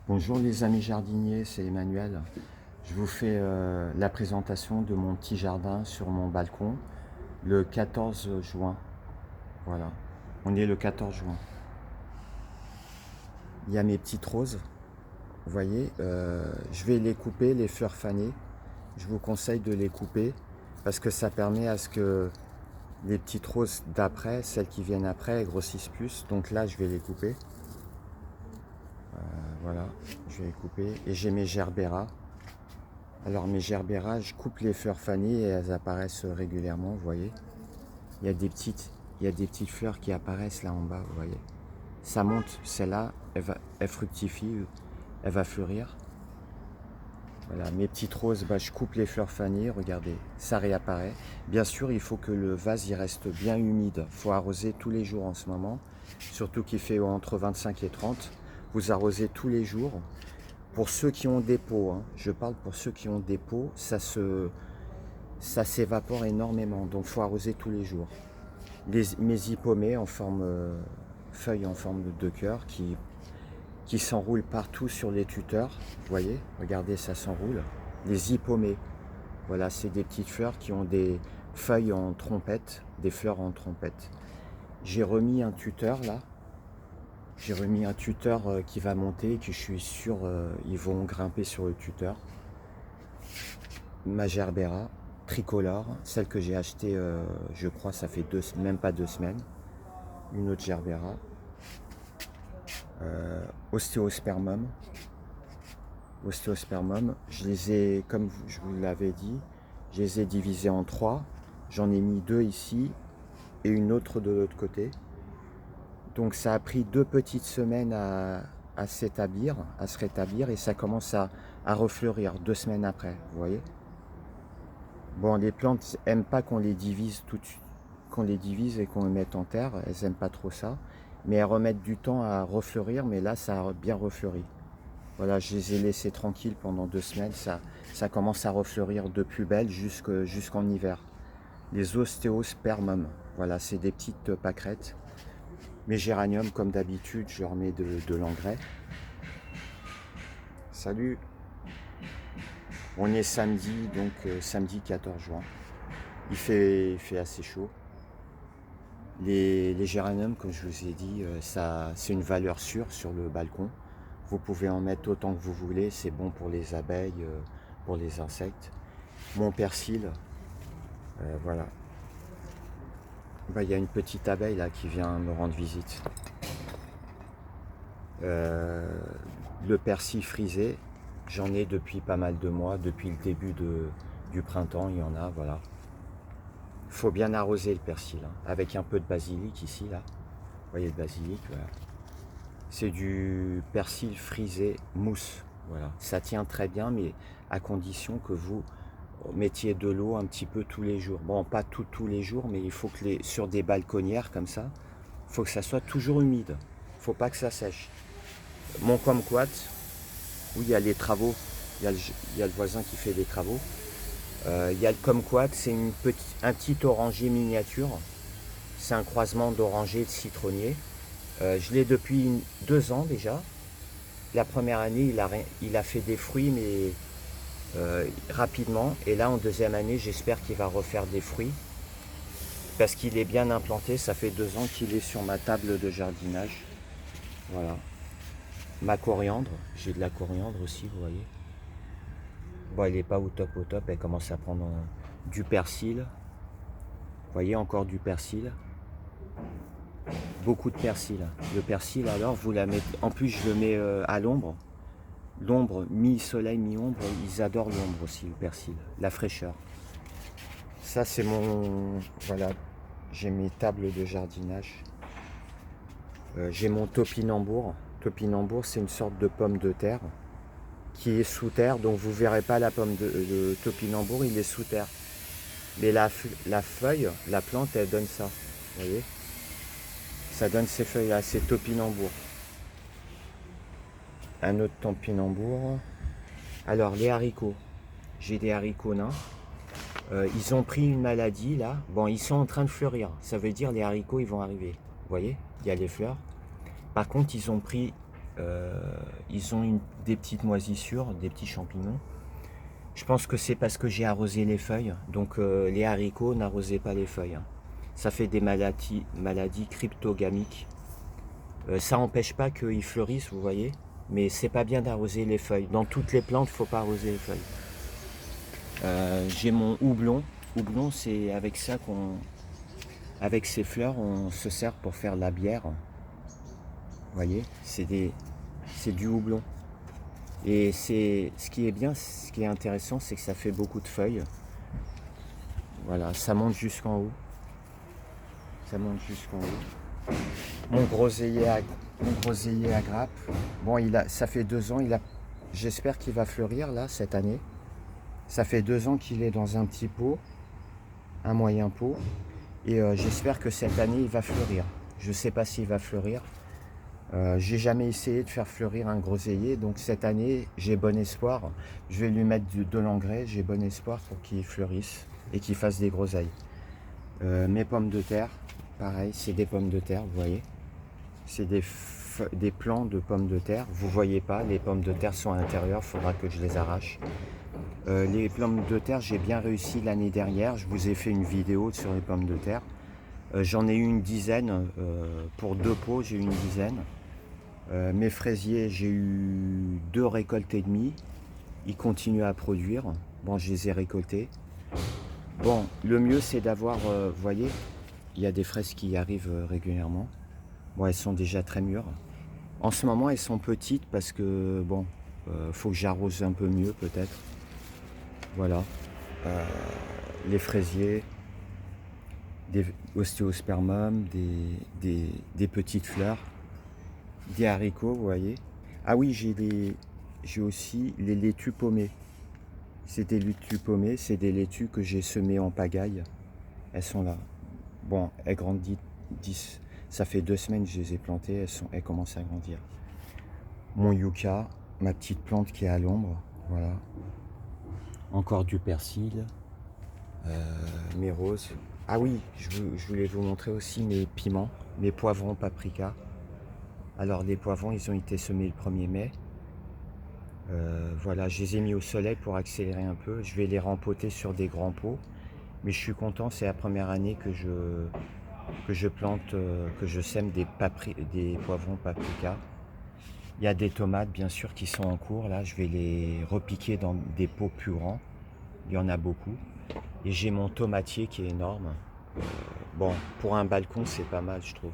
Bonjour les amis jardiniers, c'est Emmanuel. Je vous fais la présentation de mon petit jardin sur mon balcon le 14 juin. Voilà, on est le 14 juin. Il y a mes petites roses, vous voyez, je vais les couper, les fleurs fanées. Je vous conseille de les couper parce que ça permet à ce que les petites roses d'après, celles qui viennent après, elles grossissent plus. Donc là, je vais les couper. Voilà, je vais les couper. Et j'ai mes gerbéras. Alors mes gerbéras, je coupe les fleurs fanées et elles apparaissent régulièrement, vous voyez. Il y a des petites fleurs qui apparaissent là en bas, vous voyez. Ça monte, celle-là, elle fructifie, elle va fleurir. Voilà, mes petites roses, je coupe les fleurs fanées, regardez, ça réapparaît. Bien sûr, il faut que le vase il reste bien humide. Il faut arroser tous les jours en ce moment, surtout qu'il fait entre 25 et 30. Vous arrosez tous les jours. Pour ceux qui ont des pots, hein, je parle pour ceux qui ont des pots, ça s'évapore énormément, donc il faut arroser tous les jours. Mes hippomées en forme, feuilles en forme de cœur qui s'enroulent partout sur les tuteurs, vous voyez, regardez, ça s'enroule. Les hippomées, voilà, c'est des petites fleurs qui ont des feuilles en trompette, des fleurs en trompette. J'ai remis un tuteur là. J'ai remis un tuteur qui va monter et que je suis sûr ils vont grimper sur le tuteur. Ma gerbera tricolore, celle que j'ai achetée, je crois, ça fait même pas 2 semaines. Une autre gerbera. Ostéospermum. Ostéospermum, je les ai, comme je vous l'avais dit, je les ai divisés en 3. J'en ai mis 2 ici et une autre de l'autre côté. Donc ça a pris 2 petites semaines à s'établir, à se rétablir, et ça commence à refleurir 2 semaines après, vous voyez. Bon, les plantes n'aiment pas qu'on les divise tout de suite, qu'on les divise et qu'on les mette en terre, elles n'aiment pas trop ça, mais elles remettent du temps à refleurir, mais là ça a bien refleuri. Voilà, je les ai laissées tranquilles pendant 2 semaines, ça commence à refleurir de plus belle jusqu'en hiver. Les ostéospermum, voilà, c'est des petites pâquerettes. Mes géraniums, comme d'habitude, je leur mets de l'engrais. Salut! On est samedi, donc samedi 14 juin. Il fait assez chaud. Les géraniums, comme je vous ai dit, c'est une valeur sûre sur le balcon. Vous pouvez en mettre autant que vous voulez, c'est bon pour les abeilles, pour les insectes. Mon persil, voilà. Il y a une petite abeille là qui vient me rendre visite. Le persil frisé, j'en ai depuis pas mal de mois, depuis le début du printemps, il y en a, voilà. Il faut bien arroser le persil, hein, avec un peu de basilic ici, là. Vous voyez le basilic, voilà. C'est du persil frisé mousse, voilà. Ça tient très bien, mais à condition que vous mettiez de l'eau un petit peu tous les jours. Bon, pas tous les jours, mais il faut que sur des balconnières comme ça, il faut que ça soit toujours humide. Il ne faut pas que ça sèche. Mon kumquat, où il y a les travaux, il y a le voisin qui fait des travaux. Il y a le kumquat, c'est un petit oranger miniature. C'est un croisement d'oranger et de citronnier. Je l'ai depuis 2 ans déjà. La première année, il a fait des fruits, mais rapidement. Et là, en deuxième année, j'espère qu'il va refaire des fruits. Parce qu'il est bien implanté. Ça fait 2 ans qu'il est sur ma table de jardinage. Voilà. Ma coriandre. J'ai de la coriandre aussi, vous voyez. Bon, elle n'est pas au top, elle commence à prendre du persil. Vous voyez, encore du persil. Beaucoup de persil. Le persil, alors, vous la mettez... En plus, je le mets à l'ombre. L'ombre, mi-soleil, mi-ombre, ils adorent l'ombre aussi, le persil. La fraîcheur. Ça, c'est mon... Voilà, j'ai mes tables de jardinage. J'ai mon topinambour. Topinambour, c'est une sorte de pomme de terre qui est sous terre, donc vous ne verrez pas la pomme de topinambour, il est sous terre. Mais la feuille, la plante, elle donne ça. Vous voyez? Ça donne ces feuilles-là, c'est topinambour. Un autre topinambour. Alors, les haricots. J'ai des haricots nains. Ils ont pris une maladie, là. Bon, ils sont en train de fleurir. Ça veut dire les haricots, ils vont arriver. Vous voyez? Il y a les fleurs. Par contre, ils ont pris ils ont des petites moisissures, des petits champignons. Je pense que c'est parce que j'ai arrosé les feuilles. Donc les haricots, n'arrosez pas les feuilles, hein. Ça fait des maladies cryptogamiques. Ça n'empêche pas qu'ils fleurissent, vous voyez. Mais c'est pas bien d'arroser les feuilles. Dans toutes les plantes, il ne faut pas arroser les feuilles. J'ai mon houblon. Houblon, c'est avec ça avec ces fleurs, on se sert pour faire de la bière. Vous voyez, c'est du houblon. Et ce qui est bien, ce qui est intéressant, c'est que ça fait beaucoup de feuilles. Voilà, ça monte jusqu'en haut. Ça monte jusqu'en haut. Mon groseillier à grappe. Bon, ça fait 2 ans. J'espère qu'il va fleurir là cette année. Ça fait 2 ans qu'il est dans un petit pot, un moyen pot. Et j'espère que cette année il va fleurir. Je ne sais pas s'il va fleurir. J'ai jamais essayé de faire fleurir un groseillier, donc cette année j'ai bon espoir. Je vais lui mettre de l'engrais, j'ai bon espoir pour qu'il fleurisse et qu'il fasse des groseilles. Mes pommes de terre, pareil, c'est des pommes de terre, vous voyez. C'est des plants de pommes de terre. Vous voyez pas, les pommes de terre sont à l'intérieur, il faudra que je les arrache. Les pommes de terre, j'ai bien réussi l'année dernière. Je vous ai fait une vidéo sur les pommes de terre. J'en ai eu une dizaine. Pour 2 pots, j'ai eu une dizaine. Mes fraisiers, j'ai eu 2 récoltes et demie. Ils continuent à produire. Bon, je les ai récoltés. Bon, le mieux, c'est d'avoir, vous voyez, il y a des fraises qui arrivent régulièrement. Bon, elles sont déjà très mûres. En ce moment, elles sont petites parce que, bon, faut que j'arrose un peu mieux peut-être. Voilà. Les fraisiers, des ostéospermum, des petites fleurs, des haricots, vous voyez. Ah oui, j'ai aussi les laitues paumées. C'est des laitues paumées, c'est des laitues que j'ai semées en pagaille. Elles sont là. Bon, elles grandissent. Ça fait 2 semaines que je les ai plantées, elles commencent à grandir. Mon yucca, ma petite plante qui est à l'ombre, voilà. Encore du persil, mes roses. Ah oui, je voulais vous montrer aussi mes piments, mes poivrons paprika. Alors les poivrons, ils ont été semés le 1er mai. Voilà, je les ai mis au soleil pour accélérer un peu. Je vais les rempoter sur des grands pots. Mais je suis content, c'est la première année que je plante, que je sème des poivrons paprika. Il y a des tomates bien sûr qui sont en cours. Là, je vais les repiquer dans des pots plus grands. Il y en a beaucoup. Et j'ai mon tomatier qui est énorme. Bon, pour un balcon, c'est pas mal, je trouve.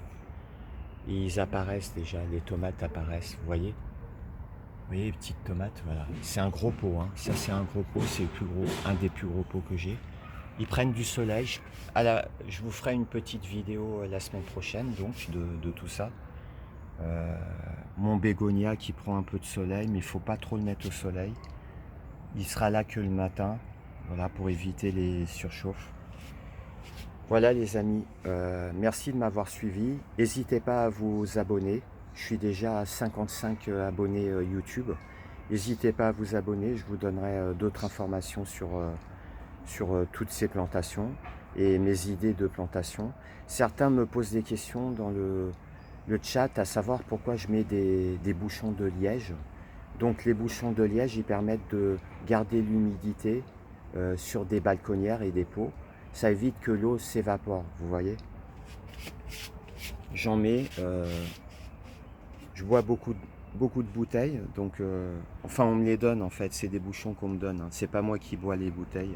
Et ils apparaissent déjà, les tomates apparaissent, vous voyez? Vous voyez les petites tomates, voilà. C'est un gros pot, hein. Ça c'est un gros pot, c'est un des plus gros pots que j'ai. Ils prennent du soleil. Je vous ferai une petite vidéo la semaine prochaine, donc, de tout ça. Mon bégonia qui prend un peu de soleil, mais il ne faut pas trop le mettre au soleil. Il sera là que le matin, voilà, pour éviter les surchauffes. Voilà les amis, merci de m'avoir suivi. N'hésitez pas à vous abonner. Je suis déjà à 55 abonnés YouTube. N'hésitez pas à vous abonner, je vous donnerai d'autres informations sur toutes ces plantations et mes idées de plantation. Certains me posent des questions dans le chat, à savoir pourquoi je mets des bouchons de liège. Donc les bouchons de liège, ils permettent de garder l'humidité sur des balconnières et des pots. Ça évite que l'eau s'évapore, vous voyez. J'en mets, je bois beaucoup de bouteilles, donc enfin on me les donne en fait, c'est des bouchons qu'on me donne, hein. C'est pas moi qui bois les bouteilles.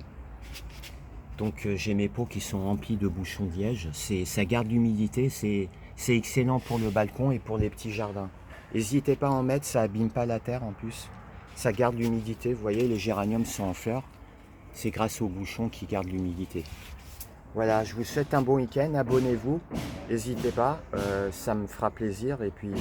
Donc j'ai mes pots qui sont remplis de bouchons de liège, ça garde l'humidité, c'est excellent pour le balcon et pour les petits jardins. N'hésitez pas à en mettre, ça abîme pas la terre en plus, ça garde l'humidité, vous voyez les géraniums sont en fleurs, c'est grâce aux bouchons qui gardent l'humidité. Voilà, je vous souhaite un bon week-end, abonnez-vous, n'hésitez pas, ça me fera plaisir et puis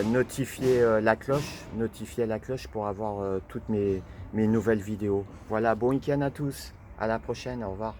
notifiez la cloche pour avoir toutes mes nouvelles vidéos. Voilà, bon week-end à tous, à la prochaine, au revoir.